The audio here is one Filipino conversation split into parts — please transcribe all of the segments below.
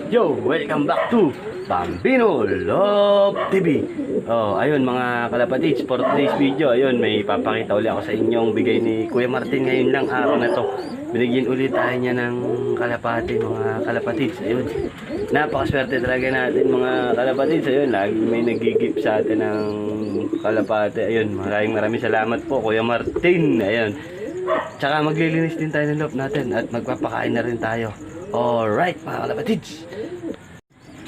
Yo, welcome back to Bambino Love TV. Ayun mga kalapatids, for today's video, ayun, may papakita ulit ako sa inyong bigay ni Kuya Martin ngayon lang araw na to. Binigyan ulit tayo niya ng kalapati, mga kalapatids. Ayun, napakaswerte talaga natin mga kalapatids. Ayun, lagi may nagigip sa atin ng kalapati. Ayun, maraming salamat po Kuya Martin. Ayun, tsaka maglilinis din tayo ng loob natin at magpapakain na rin tayo. Alright mga kalapatids.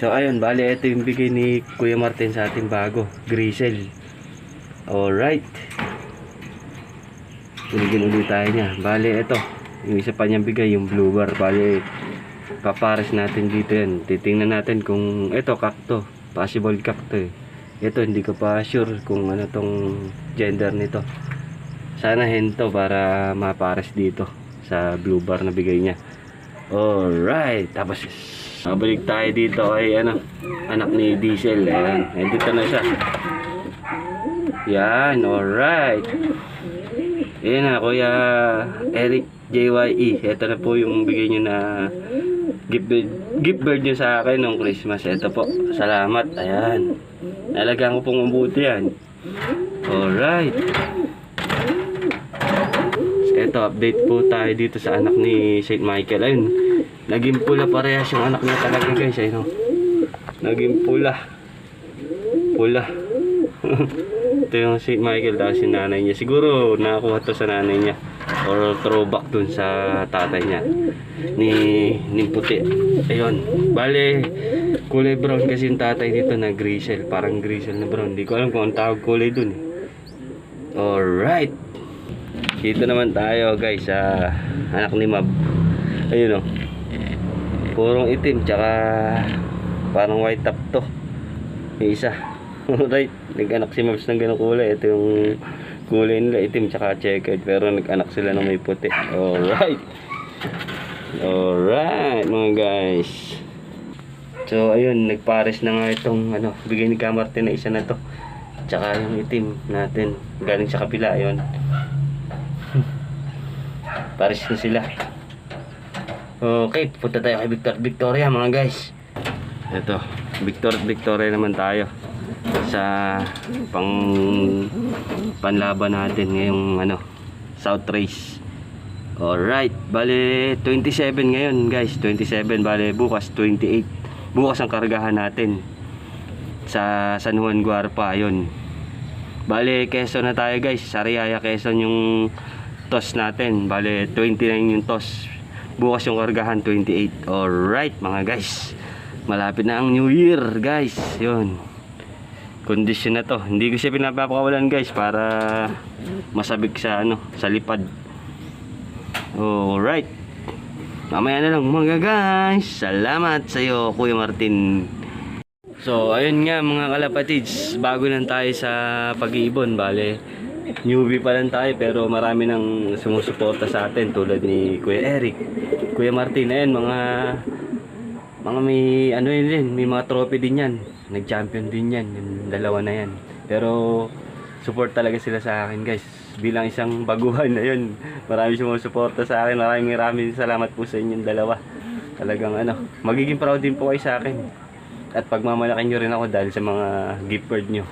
So ayun, bali ito yung bigay ni Kuya Martin sa ating bago, Grisel. Alright, binigyan ulit tayo niya. Bali ito, yung isa pa niyang bigay, yung blue bar. Bali papares natin dito yan. Titingnan natin kung ito kakto, possible kakto eh. Ito hindi ko pa sure kung ano tong gender nito. Sana hento para mapares dito sa blue bar na bigay niya. Alright, tapos mabalik tayo dito kay anak ni Diesel. Ayan, dito na siya. Yan, alright. Ayan na, Kuya Eric JYE. Ito na po yung bigay niyo na gift bird niyo sa akin nung Christmas. Ito po, salamat. Ayan, nalagaan ko pong mabuti yan. Alright. Ito, update po tayo dito sa anak ni St. Michael. Ayun, naging pula parehas yung anak niya talaga guys. Ayun, naging pula. Ito yung St. Michael, tapos yung nanay niya. Siguro nakakuha to sa nanay niya or throwback dun sa tatay niya ni puti. Ayun, bale kulay brown kasi yung tatay dito na grisel. Parang grisel na brown. Hindi ko alam kung ang tawag kulay dun. Alright, dito naman tayo guys sa anak ni Mab. Ayun purong itim tsaka parang white top to yung isa. Alright, nag-anak si Mabs ng ganong kulay. Ito yung kulay nila, itim tsaka checkered, pero nag-anak sila ng may puti. Alright, alright mga guys. So ayun, nagpares na nga itong bigay ni Kuya Martin na isa na to, tsaka yung itim natin galing sa kapila. Ayun, pares na sila. Okay, punta tayo kay Victoria mga guys. Ito, Victoria naman tayo sa panlaban natin ngayong South Race. Alright, bale 27 ngayon guys, 27. Bale bukas 28. Bukas ang kargahan natin sa San Juan Guarpa. Ayun, bale Quezon na tayo guys, Sariaya Quezon yung toss natin. Bale 29 yung toss, bukas yung kargahan 28. Alright mga guys, malapit na ang New Year guys. Yun, condition na to, hindi ko siya pinapakawalan guys para masabik sa sa lipad. Alright, mamaya na lang mga guys. Salamat sa iyo Kuya Martin. So ayun nga mga kalapatids, bago lang tayo sa pag-iibon. Bale newbie pa lang tayo pero marami nang sumusuporta sa atin tulad ni Kuya Eric, Kuya Martin. Ayun, mga may yun din, may mga trophy din yan, nag-champion din yan, yung dalawa na yan. Pero support talaga sila sa akin guys, bilang isang baguhan. Ayun, marami sumusuporta sa akin. Maraming salamat po sa inyong dalawa. Talagang magiging proud din po kayo sa akin at pagmamalaking nyo rin ako dahil sa mga gift bird nyo.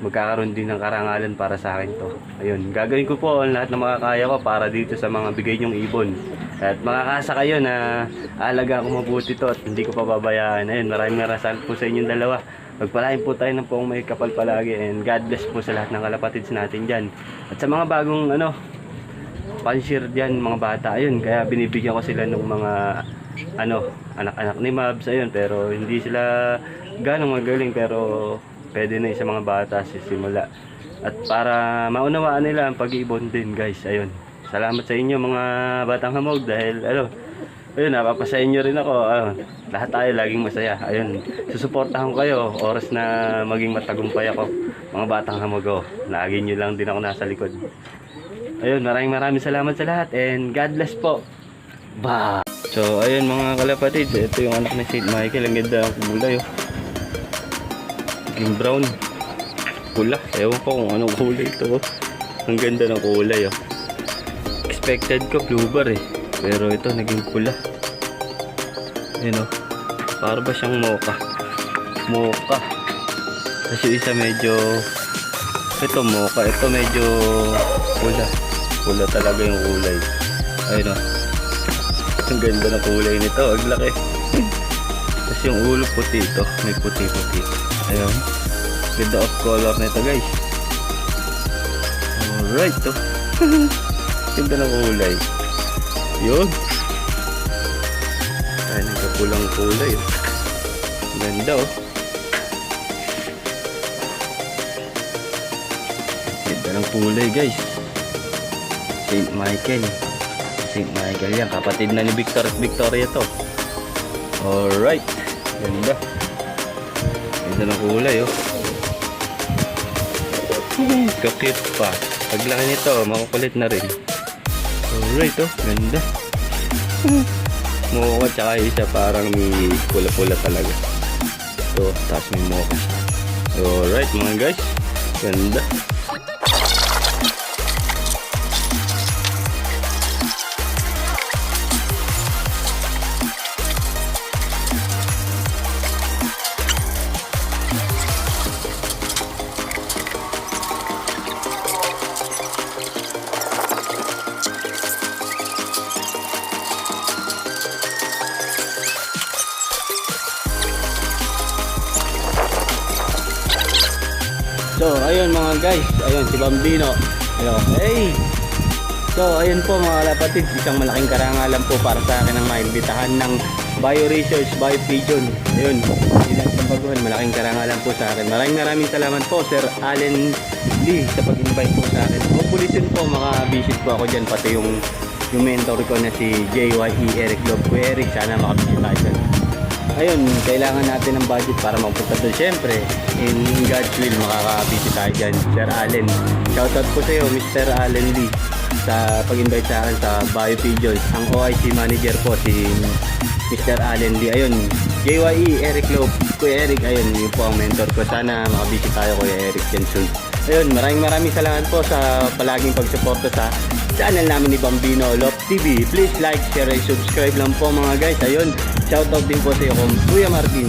Magkakaroon din ng karangalan para sa akin to. Ayun, gagawin ko po ang lahat ng makakaya ko para dito sa mga bigay nyong ibon. At makakasa kayo na alaga ko mabuti to at hindi ko pababayaan. Ayun, maraming salamat po sa inyong dalawa. Magpalain po tayo ng poong may kapal palagi, and God bless po sa lahat ng kalapatids natin dyan. At sa mga bagong panshare dyan, mga bata, ayun, kaya binibigyan ko sila ng mga anak-anak ni Mabs. Ayun, pero hindi sila ganong magaling, pero pwede na sa mga bata sisimula. At para maunawaan nila ang pag-iibon din guys. Ayun, salamat sa inyo mga batang hamog dahil ayun, napapasaya nyo rin ako. Lahat tayo laging masaya. Ayun, susuportahan ko kayo oras na maging matagumpay ako mga batang hamog. Lagi nyo lang din ako nasa likod. Ayun, maraming salamat sa lahat, and God bless po. Bye. So ayun mga kalapatid, ito yung anak ni St. Michael. Ang ganda ng kulay naging brown, pula, ewan ko kung anong kulay ito. Ang ganda ng kulay expected ko blue bar pero ito naging pula. Ayun o. Para ba siyang mocha? Mocha. Tapos yung isa medyo... Ito mocha. Ito medyo pula. Pula talaga yung kulay. Ayun o. Ang ganda ng kulay nito. Ang laki. Tapos yung ulo puti ito. May puti-puti. Ayun. Ganda of color nito guys. Alright to. Ganda ng kulay. Yun. Ay, nagkapulang kulay. Ganda oh. Ganda ng kulay guys. Saint Michael. Saint Michael yan. Kapatid na ni Victor at Victoria to. Alright. Ganda. Ganda ng kulay oh. Kakit pa. Paglaki nito, makukulit na rin. Alright oh. Ganda. Mocha tsaka isa parang may pula-pula talaga. Ito, tapos may mocha. Alright mga guys. Ganda. So, ayun mga guys, ayun si Bambino. Hello. Hey. So, ayun po mga kalapatid, isang malaking karangalan po para sa akin ang maimbitahan ng Bio Research, Bio Pigeon. Ayun, ilang baguhan, malaking karangalan po sa akin. Maraming salamat po Sir Allen Lee sa pag-invite po sa akin. Hopefully soon po maka-visit po ako dyan, pati yung mentor ko na si JYE Eric Love. Kuya Eric, sana makabisit tayo dyan. Ayun, kailangan natin ng budget para magpunta doon. Siyempre, in God's will, makaka-visit tayo dyan. Sir Allen, shoutout po sa iyo, Mr. Allen Lee, sa pag-invite sa akin sa Bio Pigeons. Ang OIC manager po, si Mr. Allen Lee. Ayun, JYE, Eric Love, Kuya Eric, ayun, yun po ang mentor ko. Sana makabisit tayo, Kuya Eric, dyan soon. Ayun, maraming salamat po sa palaging pagsuporta sa channel namin ni Bambino Love TV. Please like, share, and subscribe lang po mga guys. Ayun, shoutout din po sa iyo kung Kuya Martin.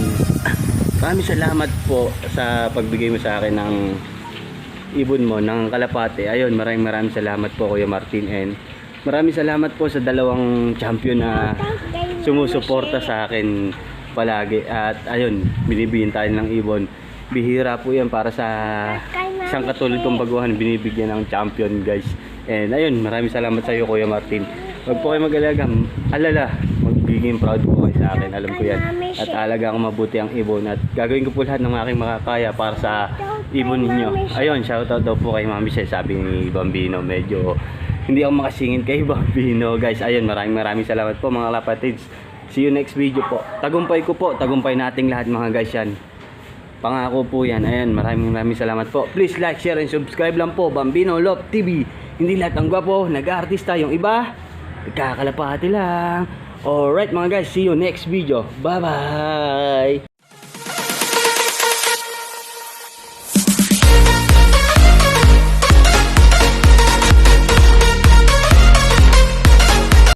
Maraming salamat po sa pagbigay mo sa akin ng ibon mo, ng kalapate. Ayun, maraming salamat po Kuya Martin. And maraming salamat po sa dalawang champion na sumusuporta sa akin palagi. At ayun, binibigyan tayo ng ibon. Bihira po yan para sa isang katulad kong baguhan, binibigyan ng champion guys. And ayun, maraming salamat sa iyo Kuya Martin. Huwag po kayo alala, magiging proud po kayo sa akin, alam ko yan. At alaga ko mabuti ang ibon at gagawin ko po lahat ng aking makakaya para sa ibon ninyo. Ayun, shoutout daw po kay Mami Shell, sabi ni Bambino. Medyo hindi ako makasingin kay Bambino guys. Ayun, maraming salamat po mga kapatids. See you next video po. Tagumpay ko po, tagumpay nating lahat mga guys yan. Pangako po yan. Ayan, maraming salamat po. Please like, share, and subscribe lang po. Bambino Love TV. Hindi lahat ang gwapo, nag-artista. Yung iba, nagkakalapati lang. Alright mga guys, see you next video. Bye bye.